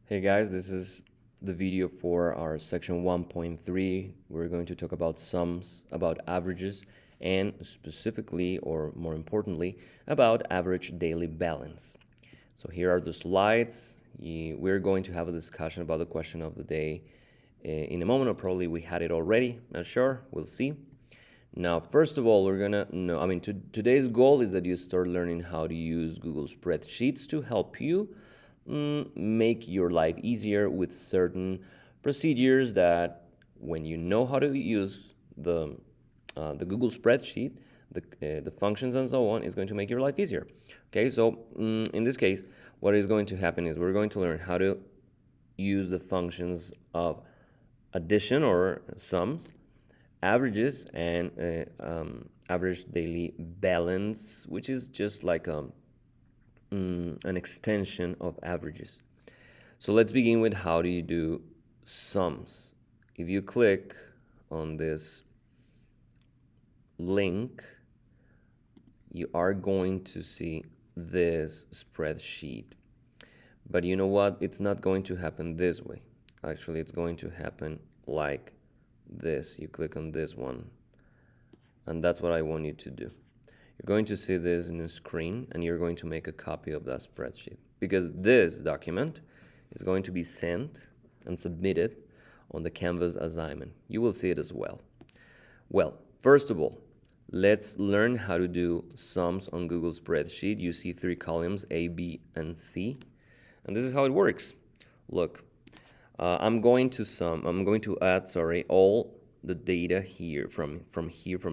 Hey guys, this is the video for our section 1.3. We're going to talk about sums, about averages, and specifically, or more importantly, about average daily balance. So here are the slides. We're going to have a discussion about the question of the day in a moment, or probably we had it already. Not sure. We'll see. Now, first of all, we're gonna know. Today's goal is that you start learning how to use Google Spreadsheets to help you make your life easier with certain procedures that, when you know how to use the Google Spreadsheet, the functions and so on, is going to make your life easier. Okay, so in this case, what is going to happen is we're going to learn how to use the functions of addition or sums, averages, and average daily balance, which is just like an extension of averages. So let's begin with how do you do sums. If you click on this link, you are going to see this spreadsheet. But you know what? It's not going to happen this way. Actually, it's going to happen like this. You click on this one, and that's what I want you to do. You're going to see this in the screen, and you're going to make a copy of that spreadsheet, because this document is going to be sent and submitted on the Canvas assignment. You will see it as well. Well, first of all, let's learn how to do sums on Google Spreadsheet. You see three columns, A, B, and C. And this is how it works. Look, I'm going to add, all the data here from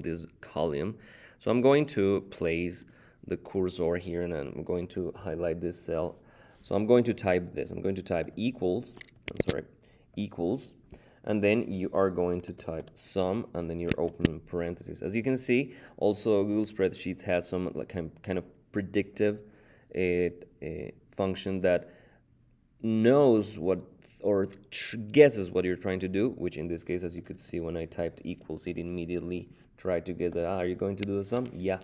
this column. So I'm going to place the cursor here, and I'm going to highlight this cell. So I'm going to type this. I'm going to type equals, and then you are going to type sum, and then you're opening parentheses. As you can see, also Google Spreadsheets has some like kind of predictive function that knows what or guesses what you're trying to do, which in this case, as you could see when I typed equals, it immediately tried to guess that, are you going to do a sum? Yeah.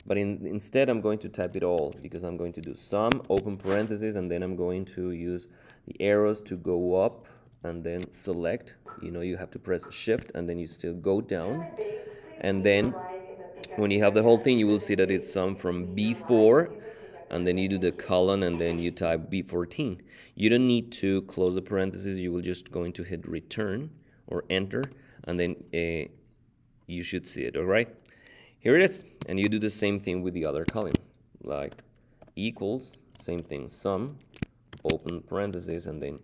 But instead, I'm going to type it all, because I'm going to do sum, open parentheses, and then I'm going to use the arrows to go up and then select. You have to press shift and then you still go down. And then when you have the whole thing, you will see that it's sum from B4, and then you do the colon, and then you type B14. You don't need to close the parentheses. You will just going to hit return or enter, and then you should see it. All right, here it is. And you do the same thing with the other column, like equals, same thing, sum, open parentheses, and then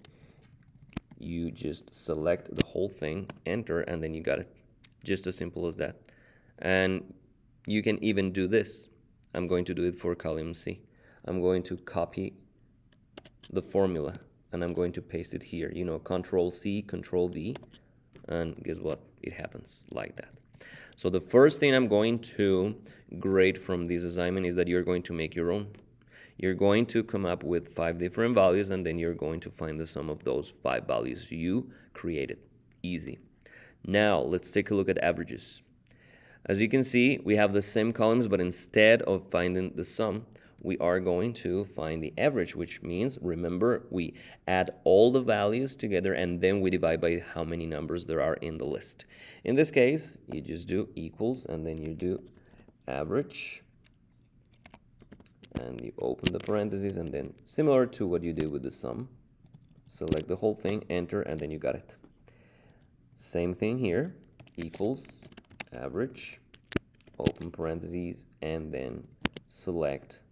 you just select the whole thing, enter, and then you got it. Just as simple as that. And you can even do this. I'm going to do it for column C. I'm going to copy the formula, and I'm going to paste it here. Control C, Control V, and guess what? It happens like that. So the first thing I'm going to grade from this assignment is that you're going to make your own. You're going to come up with 5 different values, and then you're going to find the sum of those 5 values you created. Easy. Now, let's take a look at averages. As you can see, we have the same columns, but instead of finding the sum, we are going to find the average, which means, remember, we add all the values together and then we divide by how many numbers there are in the list. In this case, you just do equals, and then you do average, and you open the parentheses, and then similar to what you did with the sum, select the whole thing, enter, and then you got it. Same thing here, equals average, open parentheses, and then select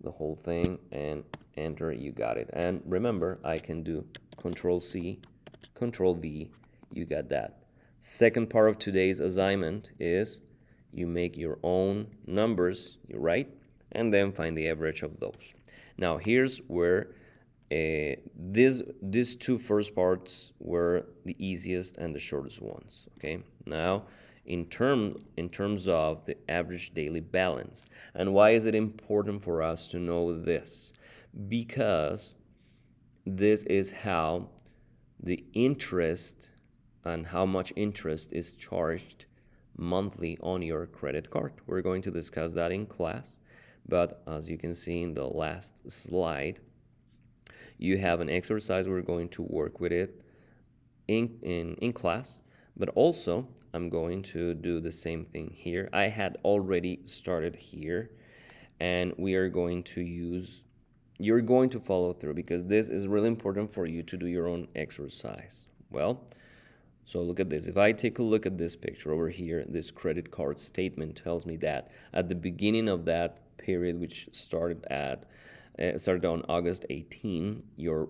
the whole thing and enter. You got it. And remember, I can do Control C, Control V. You got that. Second part of today's assignment is you make your own numbers, right? And then find the average of those. Now here's where these two first parts were the easiest and the shortest ones. Okay, now in terms of the average daily balance, and why is it important for us to know this? Because this is how the interest and how much interest is charged monthly on your credit card. We're going to discuss that in class, but as you can see in the last slide, You have an exercise, we're going to work with it in class, but also I'm going to do the same thing here. I had already started here, and we are going to use, you're going to follow through because this is really important for you to do your own exercise. Well, so look at this. If I take a look at this picture over here, this credit card statement tells me that at the beginning of that period, which started on August 18, your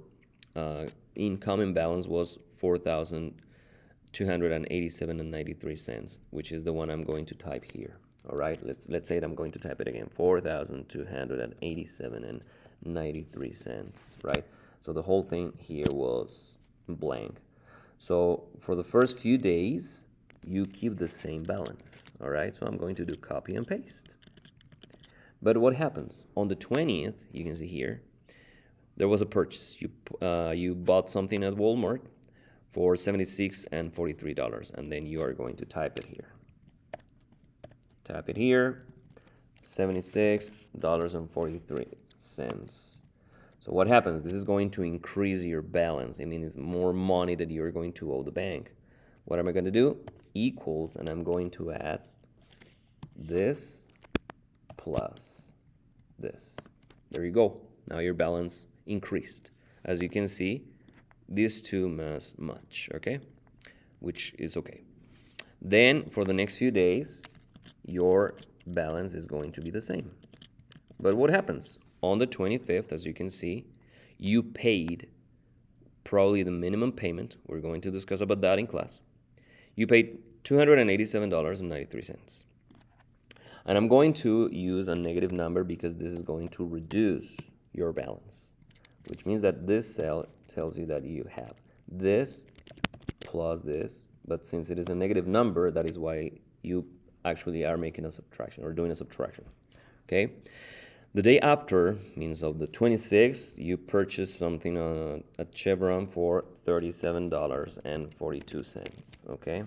income and balance was 4,287 and 93 cents, which is the one I'm going to type here. All right, let's say that I'm going to type it again, 4,287 and 93 cents, right? So the whole thing here was blank. So for the first few days, you keep the same balance, all right? So I'm going to do copy and paste. But what happens? On the 20th, you can see here, there was a purchase. You bought something at Walmart for $76 and $43, and then you are going to type it here. Tap it here, $76.43. So what happens? This is going to increase your balance. I mean, it's more money that you're going to owe the bank. What am I going to do? Equals, and I'm going to add this plus this. There you go. Now your balance increased. As you can see, these two match, okay? Which is okay. Then for the next few days, your balance is going to be the same. But what happens? On the 25th, as you can see, you paid probably the minimum payment. We're going to discuss about that in class. You paid $287.93. And I'm going to use a negative number because this is going to reduce your balance, which means that this cell tells you that you have this plus this, but since it is a negative number, that is why you actually are making a subtraction or doing a subtraction, okay? The day after, means of the 26th, you purchased something at Chevron for $37.42, okay?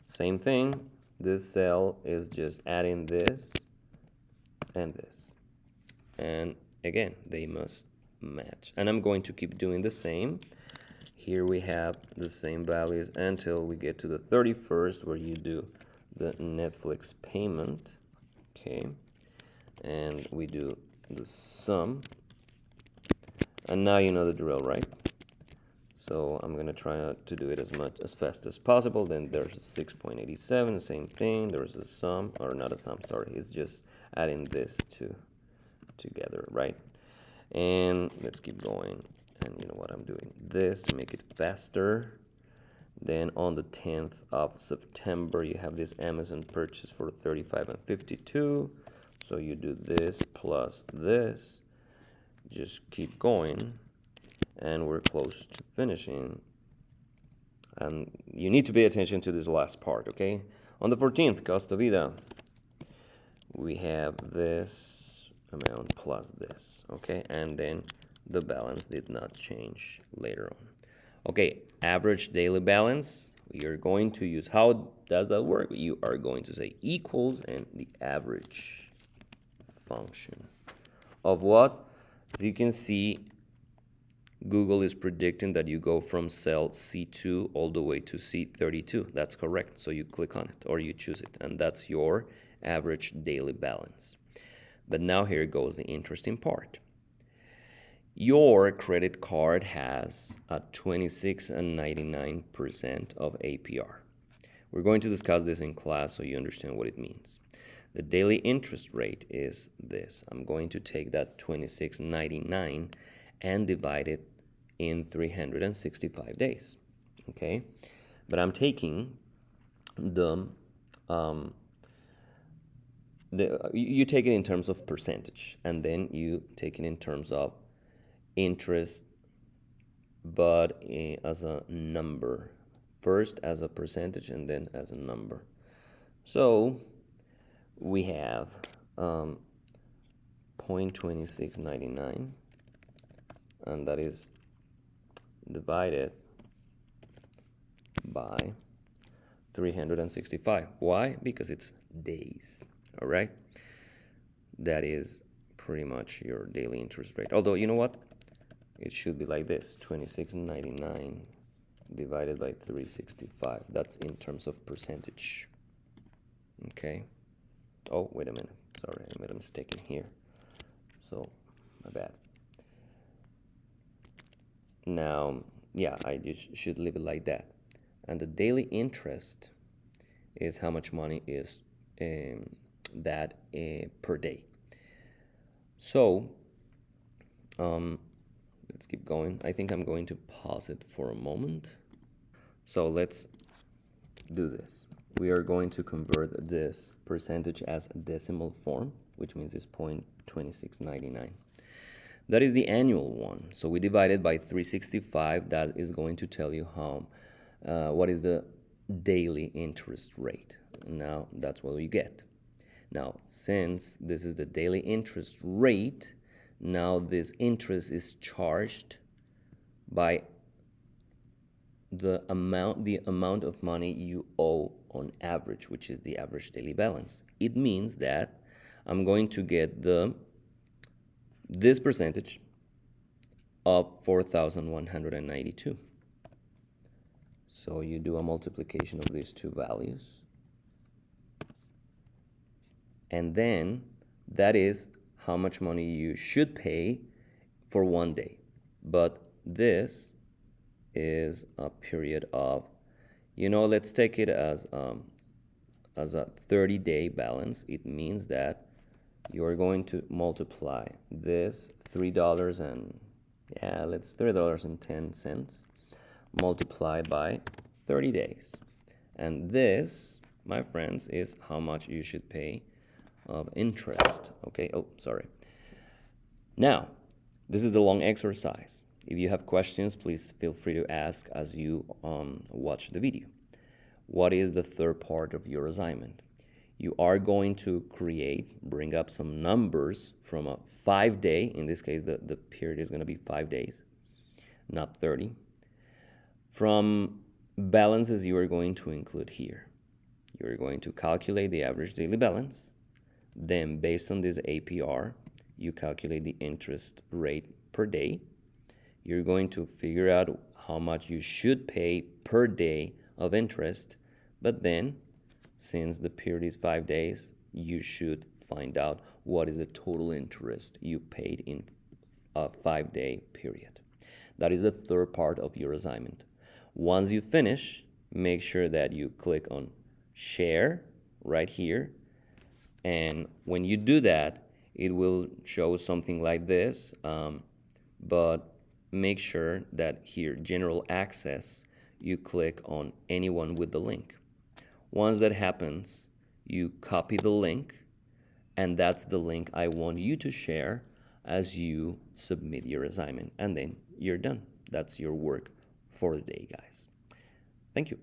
Same thing, this cell is just adding this and this. And again, they must match. And I'm going to keep doing the same. Here we have the same values until we get to the 31st where you do the Netflix payment, okay? And we do the sum, and now you know the drill, right? So I'm gonna try to do it as fast as possible. Then there's a 6.87, same thing. There's a sum, or not a sum, sorry, it's just adding this together, right? And let's keep going. And you know what, I'm doing this to make it faster. Then on the 10th of September, you have this Amazon purchase for $35 and $52. So you do this plus this, just keep going, and we're close to finishing. And you need to pay attention to this last part, okay? On the 14th, Costa Vida, we have this amount plus this, okay? And then the balance did not change later on. Okay, average daily balance, you're going to use, how does that work? You are going to say equals and the average function of what? As you can see, Google is predicting that you go from cell C2 all the way to C32. That's correct. So you click on it or you choose it, and that's your average daily balance. But now here goes the interesting part. Your credit card has a 26.99% of APR. We're going to discuss this in class so you understand what it means. The daily interest rate is this. I'm going to take that $26.99 and divide it in 365 days, okay? But I'm taking you take it in terms of percentage, and then you take it in terms of interest, but as a number. First as a percentage and then as a number. So we have 0.2699, and that is divided by 365. Why? Because it's days. All right, that is pretty much your daily interest rate. Although, you know what, it should be like this, 26.99 divided by 365. That's in terms of percentage. Okay. Oh, wait a minute. Sorry, I made a mistake in here. So, my bad. Now, yeah, I just should leave it like that. And the daily interest is how much money is that per day. So, let's keep going. I think I'm going to pause it for a moment. So let's do this. We are going to convert this percentage as a decimal form, which means it's 0.2699. That is the annual one. So we divide it by 365. That is going to tell you what is the daily interest rate. Now that's what we get. Now, since this is the daily interest rate, now this interest is charged by the amount of money you owe on average, which is the average daily balance. It means that I'm going to get this percentage of 4,192. So you do a multiplication of these two values, and then that is how much money you should pay for one day. But this is a period of, let's take it as a 30-day balance. It means that you are going to multiply this $3.10 multiplied by 30 days. And this, my friends, is how much you should pay of interest. Okay, oh, sorry. Now, this is the long exercise. If you have questions, please feel free to ask as you watch the video. What is the third part of your assignment? You are going to bring up some numbers from a 5-day. In this case, the period is going to be 5 days, not 30. From balances you are going to include here. You're going to calculate the average daily balance. Then, based on this APR, you calculate the interest rate per day. You're going to figure out how much you should pay per day of interest, but then, since the period is 5 days, you should find out what is the total interest you paid in a 5-day period. That is the third part of your assignment. Once you finish, make sure that you click on Share right here, and when you do that, it will show something like this, but make sure that here, General Access, you click on Anyone with the link. Once that happens, you copy the link, and that's the link I want you to share as you submit your assignment, and then you're done. That's your work for the day, guys. Thank you.